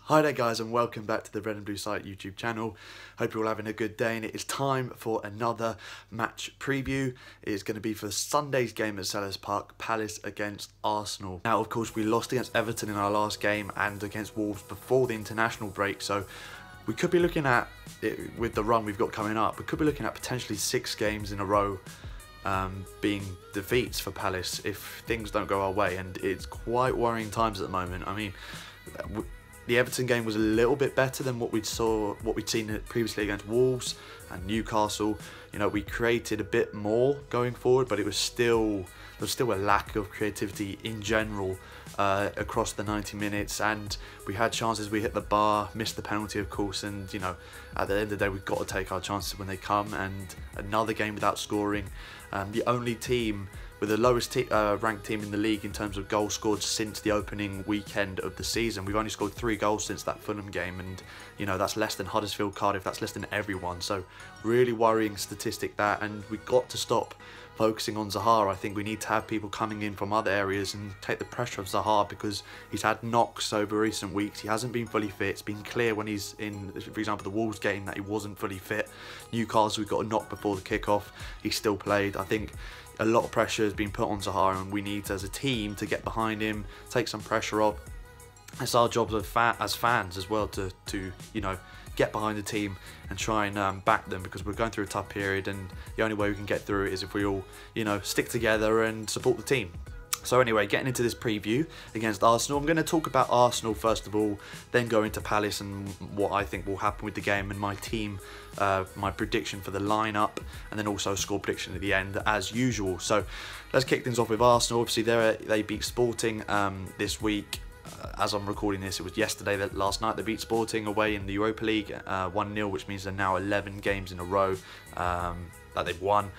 Hi there guys, and welcome back to the Red and Blue Site YouTube channel. Hope you're all having a good day, and it is time for another match preview. It is going to be for Sunday's game at Selhurst Park, Palace against Arsenal. Now of course we lost against Everton in our last game and against Wolves before the international break, so we could be looking at, with the run we've got coming up, we could be looking at potentially 6 games in a row being defeats for Palace if things don't go our way, and it's quite worrying times at the moment. I mean, the Everton game was a little bit better than what we'd seen previously against Wolves and Newcastle. You know, we created a bit more going forward, but there was still a lack of creativity in general across the 90 minutes, and we had chances. We hit the bar, missed the penalty of course, and you know, at the end of the day we've got to take our chances when they come. And another game without scoring. The only team with the lowest ranked team in the league in terms of goals scored since the opening weekend of the season. We've only scored 3 goals since that Fulham game, and you know, that's less than Huddersfield, Cardiff, that's less than everyone. So really worrying statistic that, and we've got to stop focusing on Zaha. I think we need to have people coming in from other areas and take the pressure off Zaha, because he's had knocks over recent weeks. He hasn't been fully fit. It's been clear when he's in, for example, the Wolves game, that he wasn't fully fit. Newcastle, we got a knock before the kickoff. He still played. I think a lot of pressure has been put on Zaha, and we need as a team to get behind him, take some pressure off. It's our job as fans as well to you know, get behind the team and try and back them, because we're going through a tough period, and the only way we can get through it is if we all, you know, stick together and support the team. So anyway, getting into this preview against Arsenal, I'm going to talk about Arsenal first of all, then go into Palace and what I think will happen with the game, and my team, my prediction for the lineup, and then also a score prediction at the end as usual. So let's kick things off with Arsenal. Obviously they beat Sporting this week. As I'm recording this, it was yesterday, last night they beat Sporting away in the Europa League 1-0, which means they're now 11 games in a row that they've won.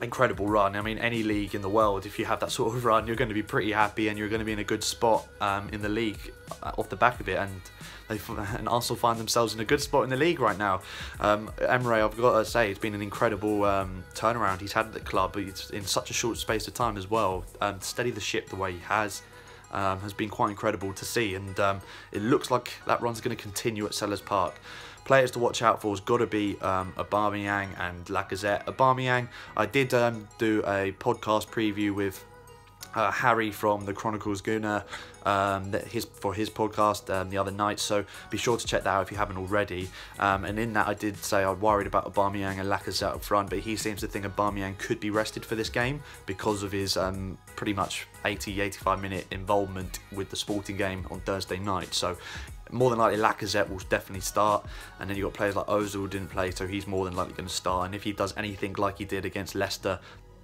Incredible run. I mean, any league in the world, if you have that sort of run, you're going to be pretty happy, and you're going to be in a good spot in the league off the back of it. And Arsenal find themselves in a good spot in the league right now. Emre, I've got to say, it's been an incredible turnaround he's had at the club. He's in such a short space of time as well. To steady the ship the way he has been quite incredible to see, and it looks like that run's going to continue at Selhurst Park. Players to watch out for has got to be Aubameyang and Lacazette. Aubameyang, I did do a podcast preview with Harry from the Chronicles Gunner for his podcast the other night, so be sure to check that out if you haven't already. And in that I did say I worried about Aubameyang and Lacazette up front, but he seems to think Aubameyang could be rested for this game because of his pretty much 80-85 minute involvement with the Sporting game on Thursday night. So more than likely Lacazette will definitely start, and then you've got players like Ozil who didn't play, so he's more than likely going to start. And if he does anything like he did against Leicester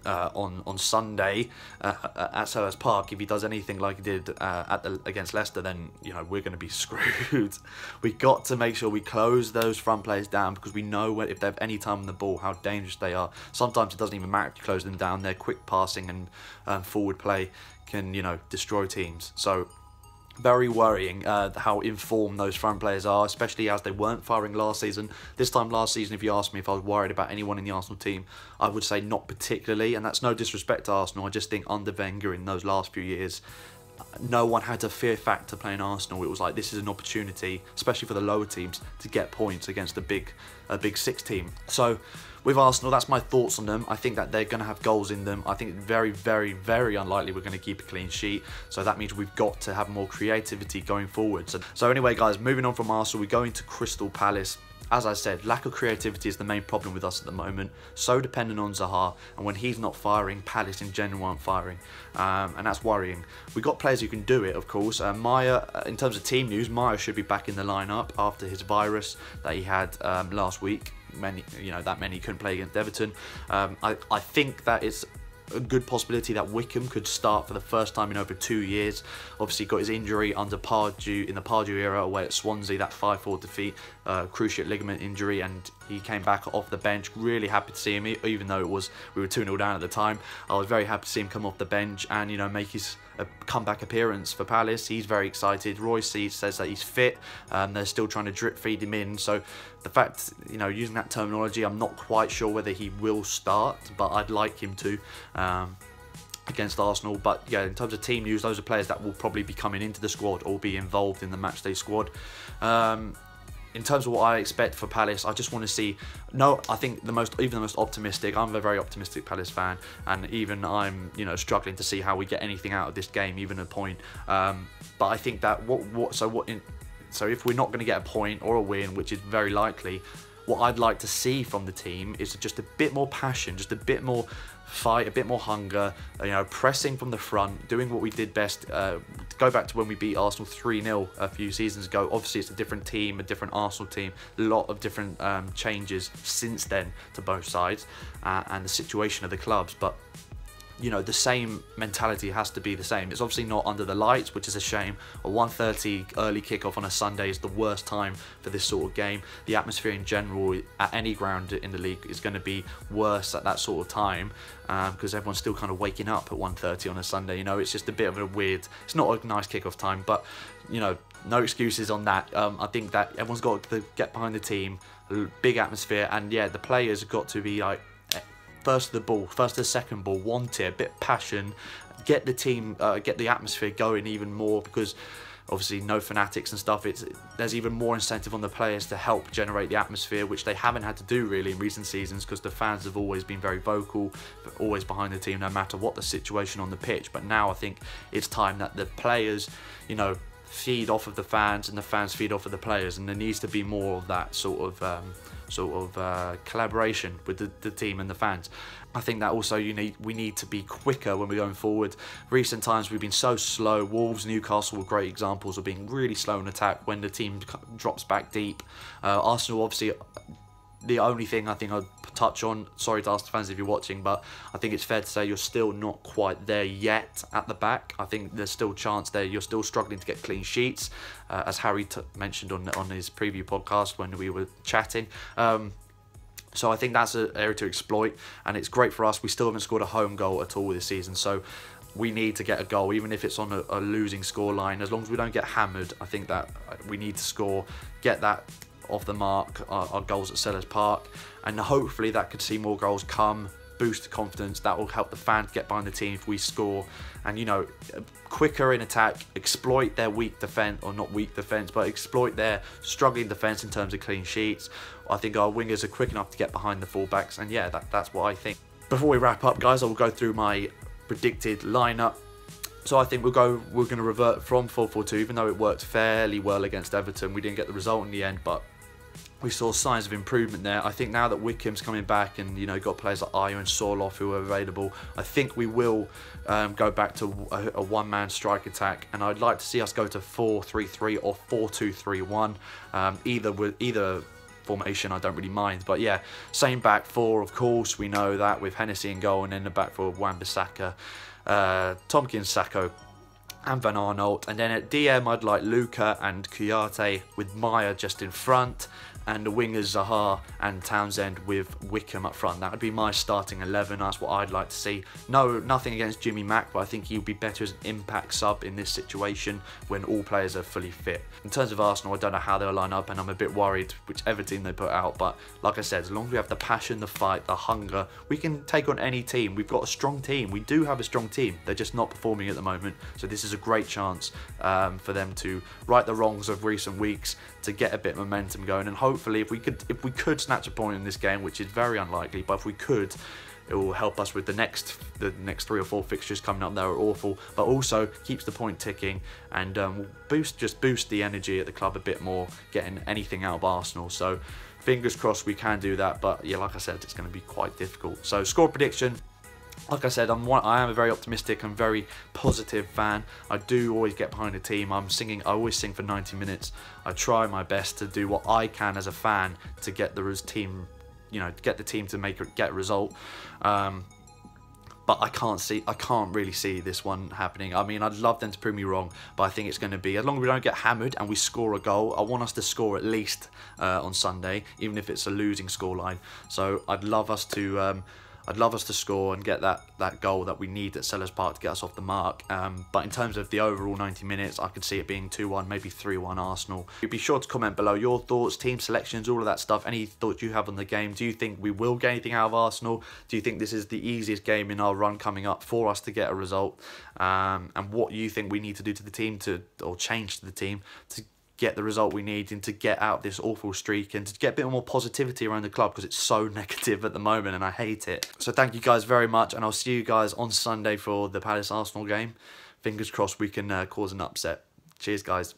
on Sunday at Selhurst Park, if he does anything like he did against Leicester, then you know, we're going to be screwed. We've got to make sure we close those front players down, because we know if they have any time on the ball how dangerous they are. Sometimes it doesn't even matter if you close them down. Their quick passing and forward play can, you know, destroy teams. So very worrying how informed those front players are, especially as they weren't firing last season. This time last season, if you asked me if I was worried about anyone in the Arsenal team, I would say not particularly, and that's no disrespect to Arsenal. I just think under Wenger in those last few years, no one had a fear factor playing Arsenal. It was like, this is an opportunity, especially for the lower teams, to get points against a big 6 team. So with Arsenal, that's my thoughts on them. I think that they're going to have goals in them. I think it's very, very, very unlikely we're going to keep a clean sheet. So that means we've got to have more creativity going forward. So anyway, guys, moving on from Arsenal, we go into Crystal Palace. As I said, lack of creativity is the main problem with us at the moment. So dependent on Zaha, and when he's not firing, Palace in general aren't firing, and that's worrying. We've got players who can do it, of course. Maya, in terms of team news, Maya should be back in the lineup after his virus that he had last week. Many couldn't play against Everton. I think that it's a good possibility that Wickham could start for the first time in over 2 years. Obviously got his injury under Pardew in the Pardew era away at Swansea, that 5-4 defeat, cruciate ligament injury, and he came back off the bench. Really happy to see him, even though we were 2-0 down at the time. I was very happy to see him come off the bench and, you know, make his comeback appearance for Palace. He's very excited. Royce says that he's fit. They're still trying to drip feed him in. So the fact, you know, using that terminology, I'm not quite sure whether he will start, but I'd like him to. against Arsenal. But yeah, in terms of team news, those are players that will probably be coming into the squad or be involved in the matchday squad. In terms of what I expect for Palace, I just want to see. No, I think even the most optimistic. I'm a very optimistic Palace fan, and even I'm struggling to see how we get anything out of this game, even a point. But I think that so if we're not going to get a point or a win, which is very likely, what I'd like to see from the team is just a bit more passion, just a bit more fight, a bit more hunger, pressing from the front, doing what we did best. Go back to when we beat Arsenal 3-0 a few seasons ago. Obviously, it's a different team, a different Arsenal team, a lot of different changes since then to both sides and the situation of the clubs. But the same mentality has to be the same. It's obviously not under the lights, which is a shame. A 1:30 early kickoff on a Sunday is the worst time for this sort of game. The atmosphere in general at any ground in the league is going to be worse at that sort of time because everyone's still kind of waking up at 1:30 on a Sunday. It's just a bit of a weird. It's not a nice kickoff time, but no excuses on that. I think that everyone's got to get behind the team, big atmosphere, and yeah, the players have got to be like, first to the ball, first to the second ball, want it, a bit of passion, get the team, get the atmosphere going even more, because obviously no fanatics and stuff, there's even more incentive on the players to help generate the atmosphere, which they haven't had to do really in recent seasons, because the fans have always been very vocal, always behind the team no matter what the situation on the pitch. But now I think it's time that the players, feed off of the fans and the fans feed off of the players, and there needs to be more of that sort of collaboration with the team and the fans. I think that also we need to be quicker when we're going forward. Recent times we've been so slow. Wolves, Newcastle were great examples of being really slow in attack when the team drops back deep. Arsenal, obviously, the only thing I think I'd touch on, sorry to Arsenal fans if you're watching, but I think it's fair to say you're still not quite there yet at the back. I think there's still a chance there. You're still struggling to get clean sheets, as Harry mentioned on his preview podcast when we were chatting. So I think that's an area to exploit, and it's great for us. We still haven't scored a home goal at all this season, so we need to get a goal, even if it's on a losing scoreline. As long as we don't get hammered, I think that we need to score, get that off the mark, our goals at Selhurst Park, and hopefully that could see more goals come, boost the confidence. That will help the fans get behind the team if we score, and quicker in attack, exploit their weak defence, or not weak defence, but exploit their struggling defence in terms of clean sheets. I think our wingers are quick enough to get behind the fullbacks, and yeah, that's what I think. Before we wrap up, guys, I will go through my predicted lineup. So I think we're going to revert from 4-4-2, even though it worked fairly well against Everton. We didn't get the result in the end, but we saw signs of improvement there. I think now that Wickham's coming back and got players like Ayer and Sorloth who are available, I think we will go back to a one-man strike attack, and I'd like to see us go to 4-3-3 or 4-2-3-1. Either formation I don't really mind, but yeah, same back four, of course. We know that with Hennessy in goal, and then the back four, Wan-Bissaka, Tompkins, Sakho and Van Aanholt, and then at DM I'd like Luca and Kouyaté with Maya just in front, and the wingers Zaha and Townsend with Wickham up front. That would be my starting 11. That's what I'd like to see. No, nothing against Jimmy Mack, but I think he'll be better as an impact sub in this situation when all players are fully fit. In terms of Arsenal, I don't know how they'll line up, and I'm a bit worried whichever team they put out, but like I said, as long as we have the passion, the fight, the hunger, we can take on any team. We've got a strong team. We do have a strong team. They're just not performing at the moment, so this is a great chance for them to right the wrongs of recent weeks, to get a bit of momentum going, and hopefully if we could snatch a point in this game, which is very unlikely, but if we could, it will help us with the next 3 or 4 fixtures coming up that are awful, but also keeps the point ticking, and boost the energy at the club a bit more, getting anything out of Arsenal. So fingers crossed we can do that, but yeah, like I said, it's going to be quite difficult. So score prediction, like I said, I am a very optimistic and very positive fan. I do always get behind a team. I always sing for 90 minutes. I try my best to do what I can as a fan to get the team, get the team to get a result. But I can't really see this one happening. I mean, I'd love them to prove me wrong, but I think it's going to be, as long as we don't get hammered and we score a goal, I want us to score at least on Sunday, even if it's a losing scoreline. So I'd love us to, I'd love us to score and get that goal that we need at Selhurst Park to get us off the mark. But in terms of the overall 90 minutes, I could see it being 2-1, maybe 3-1 Arsenal. Be sure to comment below your thoughts, team selections, all of that stuff. Any thoughts you have on the game? Do you think we will get anything out of Arsenal? Do you think this is the easiest game in our run coming up for us to get a result? And what you think we need to do to the team or change to the team to get the result we need and to get out this awful streak and to get a bit more positivity around the club, because it's so negative at the moment and I hate it. So thank you guys very much, and I'll see you guys on Sunday for the Palace Arsenal game. Fingers crossed we can cause an upset. Cheers guys.